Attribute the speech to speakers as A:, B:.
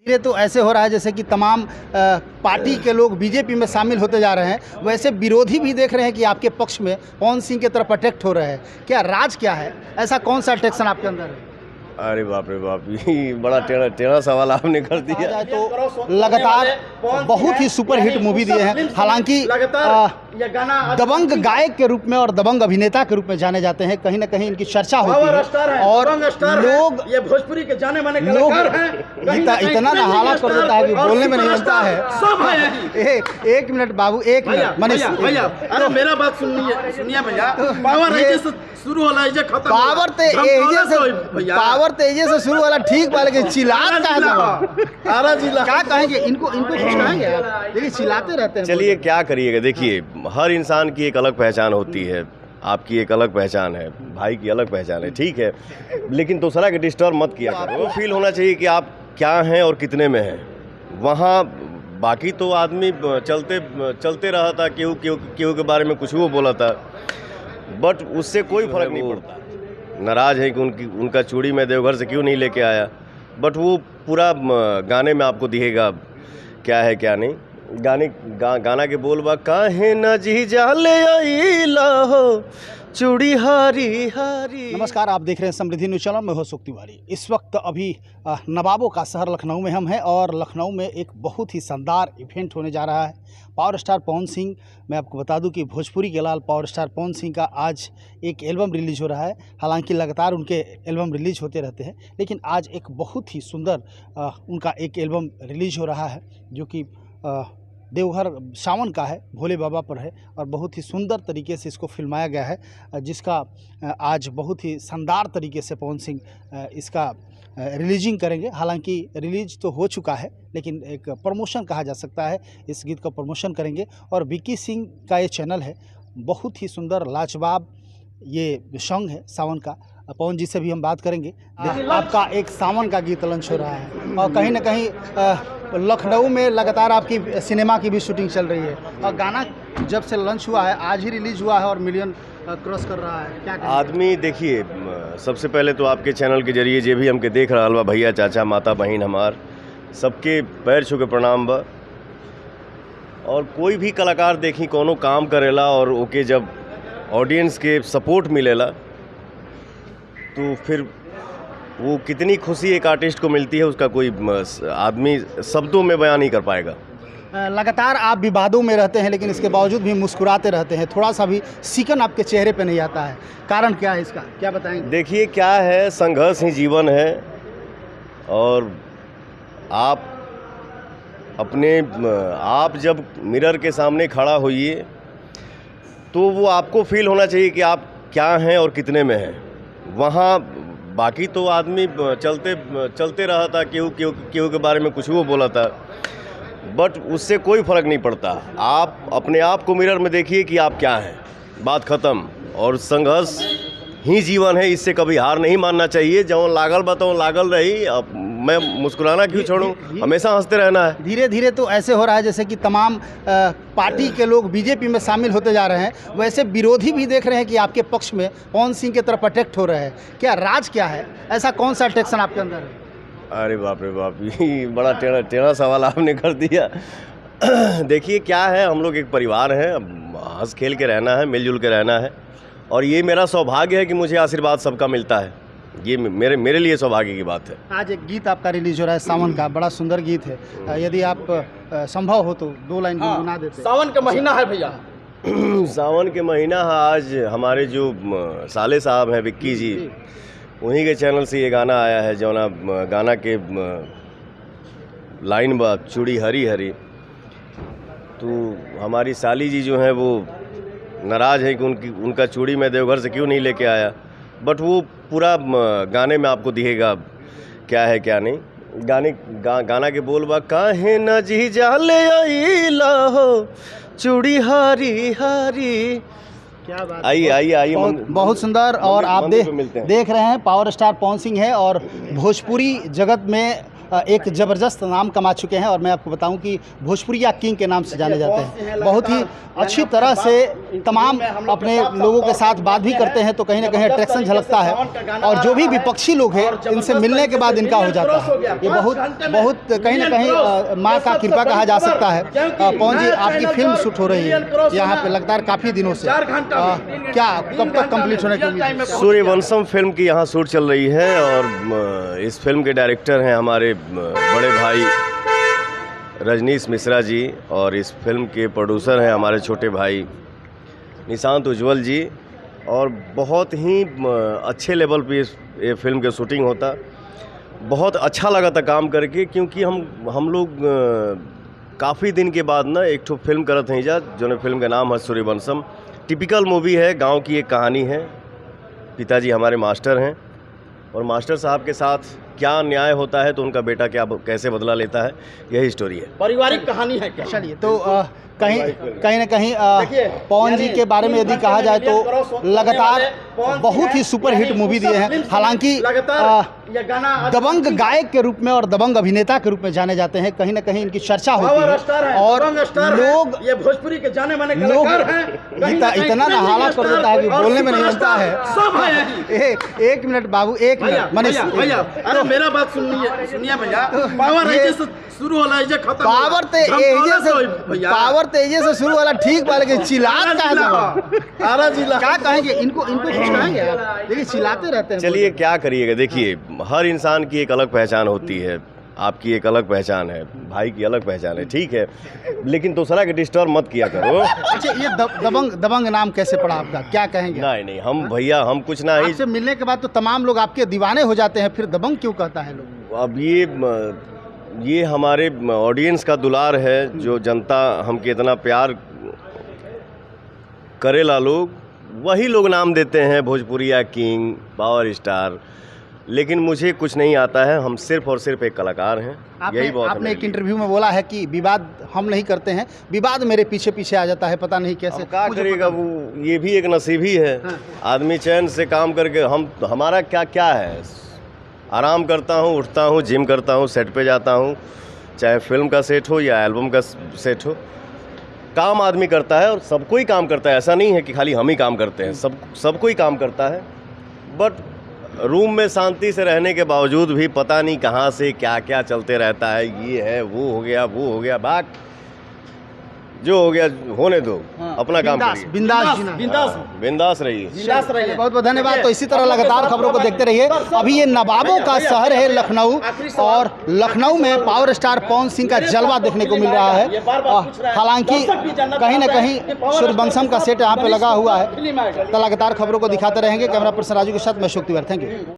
A: धीरे तो ऐसे हो रहा है जैसे कि तमाम पार्टी के लोग बीजेपी में शामिल होते जा रहे हैं, वैसे विरोधी भी देख रहे हैं कि आपके पक्ष में पवन सिंह की तरफ अट्रैक्ट हो रहे हैं। क्या राज क्या है, ऐसा कौन सा अट्रैक्शन आपके अंदर है?
B: अरे बाप रे बाप, ये बड़ा टेढ़ा सवाल आपने कर दिया।
A: जाए तो लगातार बहुत ही सुपरहिट मूवी दिए हैं। हालांकि दबंग गायक के रूप में और दबंग अभिनेता के रूप में जाने जाते हैं, कहीं ना कहीं इनकी चर्चा होती है और लोग
C: ये भोजपुरी के जाने माने कलाकार हैं।
A: इतना ना हाला कर देता है कि बोलने में नहीं बनता है। एक मिनट बाबू, एक मिनट मनीष
C: भैया, अरे मेरा बात सुनिए भैया। पावर ऐसे से शुरू होला, ऐसे खत्म।
A: पावर तेजे से शुरू वाला ठीक बा, लेकिन चिल्लात का है। क्या कहेंगे इनको कुछ कहेंगे आप? देखिए चिल्लाते रहते हैं।
B: चलिए क्या करिएगा, देखिए हर इंसान की एक अलग पहचान होती है। आपकी एक अलग पहचान है, भाई की अलग पहचान है, ठीक है, लेकिन दूसरा के डिस्टर्ब मत किया करो। वो फील होना चाहिए कि आप क्या हैं और कितने में हैं। वहाँ बाकी तो आदमी चलते रहा था, केहू के बारे में कुछ वो बोला था, बट उससे कोई फर्क नहीं पड़ता। नाराज़ है कि उनका चूड़ी मैं देवघर से क्यों नहीं लेके आया, बट वो पूरा गाने में आपको दिखेगा क्या है क्या नहीं। गाना के बोल बा काहे न जी जाले आइला हो चूड़ी हारी हारी।
A: नमस्कार, आप देख रहे हैं समृद्धि न्यूज़ चैनल में, हो सुख तिवारी। इस वक्त अभी नवाबों का शहर लखनऊ में हम हैं और लखनऊ में एक बहुत ही शानदार इवेंट होने जा रहा है। पावर स्टार पवन सिंह, मैं आपको बता दूं कि भोजपुरी के लाल पावर स्टार पवन सिंह का आज एक एल्बम रिलीज़ हो रहा है। हालांकि लगातार उनके एल्बम रिलीज़ होते रहते हैं, लेकिन आज एक बहुत ही सुंदर उनका एक एल्बम रिलीज़ हो रहा है जो कि देवघर सावन का है, भोले बाबा पर है और बहुत ही सुंदर तरीके से इसको फिल्माया गया है, जिसका आज बहुत ही शानदार तरीके से पवन सिंह इसका रिलीजिंग करेंगे। हालांकि रिलीज तो हो चुका है, लेकिन एक प्रमोशन कहा जा सकता है, इस गीत का प्रमोशन करेंगे। और विक्की सिंह का ये चैनल है, बहुत ही सुंदर लाजवाब ये सॉन्ग है सावन का। पवन जी से भी हम बात करेंगे। आपका एक सावन का गीत लॉन्च हो रहा है और कहीं ना कहीं लखनऊ में लगातार आपकी सिनेमा की भी शूटिंग चल रही है और गाना जब से लॉन्च हुआ है, आज ही रिलीज हुआ है और मिलियन क्रॉस कर रहा है। क्या
B: आदमी देखिए, सबसे पहले तो आपके चैनल के जरिए जे भी हमके देख रहा बा, भैया चाचा माता बहन हमार सबके पैर छू के प्रणाम बा। और कोई भी कलाकार देखी कोनो काम करेला और ओके जब ऑडियंस के सपोर्ट मिलेला तो फिर वो कितनी खुशी एक आर्टिस्ट को मिलती है, उसका कोई आदमी शब्दों में बयान नहीं कर पाएगा।
A: लगातार आप विवादों में रहते हैं, लेकिन इसके बावजूद भी मुस्कुराते रहते हैं, थोड़ा सा भी सिकन आपके चेहरे पे नहीं आता है, कारण क्या है इसका, क्या बताएंगे?
B: देखिए क्या है, संघर्ष ही जीवन है और आप जब मिरर के सामने खड़ा होइए तो वो आपको फील होना चाहिए कि आप क्या हैं और कितने में हैं। वहाँ बाकी तो आदमी चलते रहा था, केहू के बारे में कुछ वो बोला था, बट उससे कोई फ़र्क नहीं पड़ता। आप अपने आप को मिरर में देखिए कि आप क्या हैं, बात ख़त्म। और संघर्ष ही जीवन है, इससे कभी हार नहीं मानना चाहिए। जब लागल बताऊँ लागल रही, अब मैं मुस्कुराना क्यों छोड़ूं, हमेशा हंसते रहना है।
A: धीरे धीरे तो ऐसे हो रहा है जैसे कि तमाम पार्टी के लोग बीजेपी में शामिल होते जा रहे हैं, वैसे विरोधी भी देख रहे हैं कि आपके पक्ष में पवन सिंह की तरफ अट्रैक्ट हो रहे हैं। क्या राज क्या है, ऐसा कौन सा अट्रैक्शन आपके अंदर है?
B: अरे बाप रे बाप, ये बड़ा टेढ़ा सवाल आपने कर दिया। देखिए क्या है, हम लोग एक परिवार हैं, हंस खेल के रहना है, मिलजुल के रहना है और ये मेरा सौभाग्य है कि मुझे आशीर्वाद सबका मिलता है। ये मेरे लिए सौभाग्य की बात है।
A: आज एक गीत आपका रिलीज हो रहा है सावन का, बड़ा सुंदर गीत है। यदि आप संभव हो तो 2 लाइन गुनगुना देते।
C: सावन का महीना है भैया।
B: सावन के महीना है। आज हमारे जो साले साहब हैं विक्की जी, उन्हीं के चैनल से ये गाना आया है। जौना गाना के लाइन बा चूड़ी हरी हरी, तो हमारी साली जी जो हैं वो नाराज़ है कि उनका चूड़ी मैं देवघर से क्यों नहीं लेके आया, बट वो पूरा गाने में आपको दिखेगा क्या है क्या नहीं। गाना के बोल बा काहे न जी जाले आइला हो चूड़ी हारी हारी।
A: क्या बात,
B: आइए
A: बहुत सुंदर। और आप देख रहे हैं पावर स्टार पवन सिंह है और भोजपुरी जगत में एक ज़बरदस्त नाम कमा चुके हैं और मैं आपको बताऊं कि भोजपुरिया किंग के नाम से जाने जाते हैं। बहुत ही अच्छी तरह से तमाम अपने लोगों के साथ बात भी करते हैं, तो कहीं ना कहीं अट्रैक्शन झलकता है और जो भी विपक्षी लोग हैं इनसे मिलने के बाद इनका हो जाता है। ये बहुत कहीं ना कहीं माँ का कृपा कहा जा सकता है। पवन जी, आपकी फिल्म शूट हो रही है यहाँ पे लगातार काफ़ी दिनों से, क्या कब तक कंप्लीट होने की उम्मीद है?
B: सूर्यवंशम फिल्म की यहाँ शूट चल रही है और इस फिल्म के डायरेक्टर हैं हमारे बड़े भाई रजनीश मिश्रा जी और इस फिल्म के प्रोड्यूसर हैं हमारे छोटे भाई निशांत उज्ज्वल जी। और बहुत ही अच्छे लेवल पे ये फिल्म के शूटिंग होता। बहुत अच्छा लगा था काम करके, क्योंकि हम लोग काफ़ी दिन के बाद ना एक ठो फिल्म करत हैं जा, जो फिल्म का नाम है सूर्यवंशम। टिपिकल मूवी है, गांव की एक कहानी है। पिताजी हमारे मास्टर हैं और मास्टर साहब के साथ क्या न्याय होता है तो उनका बेटा कैसे बदला लेता है, यही स्टोरी है।
C: पारिवारिक कहानी है क्या?
A: चलिए, तो कहीं ना कहीं पवन जी के बारे में यदि कहा जाए तो लगातार बहुत ही सुपरहिट मूवी दिए हैं। हालांकि दबंग गायक के रूप में और दबंग अभिनेता के रूप में जाने जाते हैं, कहीं ना कहीं इनकी चर्चा होती है और लोग
C: ये भोजपुरी के जाने माने
A: लोग
C: कलाकार हैं।
A: इतना नहाला कर देता है कि बोलने में नहीं बनता है।
C: सब है।
A: एक मिनट बाबू, एक मिनट मनीष
C: भैया, अरे मेरा बात सुनिए भैया। पावर ऐसे से शुरू होला है, खत्म
A: पावर तेजे से शुरू वाला ठीक बा, लेकिन चिल्लात
C: आरा जिला
A: क्या कहेंगे? इनको कुछ कहेंगे आप? देखिए चिल्लाते रहते हैं।
B: चलिए क्या करिएगा, देखिए हर इंसान की एक अलग पहचान होती है। आपकी एक अलग पहचान है, भाई की अलग पहचान है, ठीक है, लेकिन दूसरा के डिस्टर्ब मत किया करो।
A: अच्छा, ये दबंग नाम कैसे पड़ा आपका, क्या कहेंगे?
B: नहीं, हम भैया हम कुछ ना ही।
A: आपसे मिलने के बाद तो तमाम लोग आपके दीवाने हो जाते हैं, फिर दबंग क्यों कहता है लोग?
B: अब ये हमारे ऑडियंस का दुलार है, जो जनता हमके इतना प्यार करेला, लोग वही लोग नाम देते हैं भोजपुरिया किंग, पावर स्टार। लेकिन मुझे कुछ नहीं आता है, हम सिर्फ और सिर्फ एक कलाकार हैं। यही बहुत
A: आपने एक इंटरव्यू में बोला है कि विवाद हम नहीं करते हैं, विवाद मेरे पीछे पीछे आ जाता है, पता नहीं कैसे।
B: क्या करेगा वो, ये भी एक नसीब ही है।
A: हाँ।
B: आदमी चैन से काम करके हमारा क्या है, आराम करता हूँ, उठता हूँ, जिम करता हूँ, सेट पे जाता हूँ, चाहे फिल्म का सेट हो या एल्बम का सेट हो। काम आदमी करता है और सब कोई काम करता है, ऐसा नहीं है कि खाली हम ही काम करते हैं, सब कोई काम करता है। बट रूम में शांति से रहने के बावजूद भी पता नहीं कहाँ से क्या क्या चलते रहता है, ये है, वो हो गया, बात जो हो गया होने दो।
A: हाँ,
B: अपना काम करिए, बिंदास रहिए।
A: बहुत बहुत धन्यवाद। तो इसी तरह लगातार खबरों को देखते रहिए। अभी ये नवाबों का शहर है लखनऊ, और लखनऊ में पावर स्टार पवन सिंह का जलवा देखने को मिल रहा है। हालांकि कहीं ना कहीं सूर्यवंशम का सेट यहाँ पे लगा हुआ है। तो लगातार खबरों को दिखाते रहेंगे। कैमरा पर्सन राजू के साथ मैं शुक्तिवर, थैंक यू।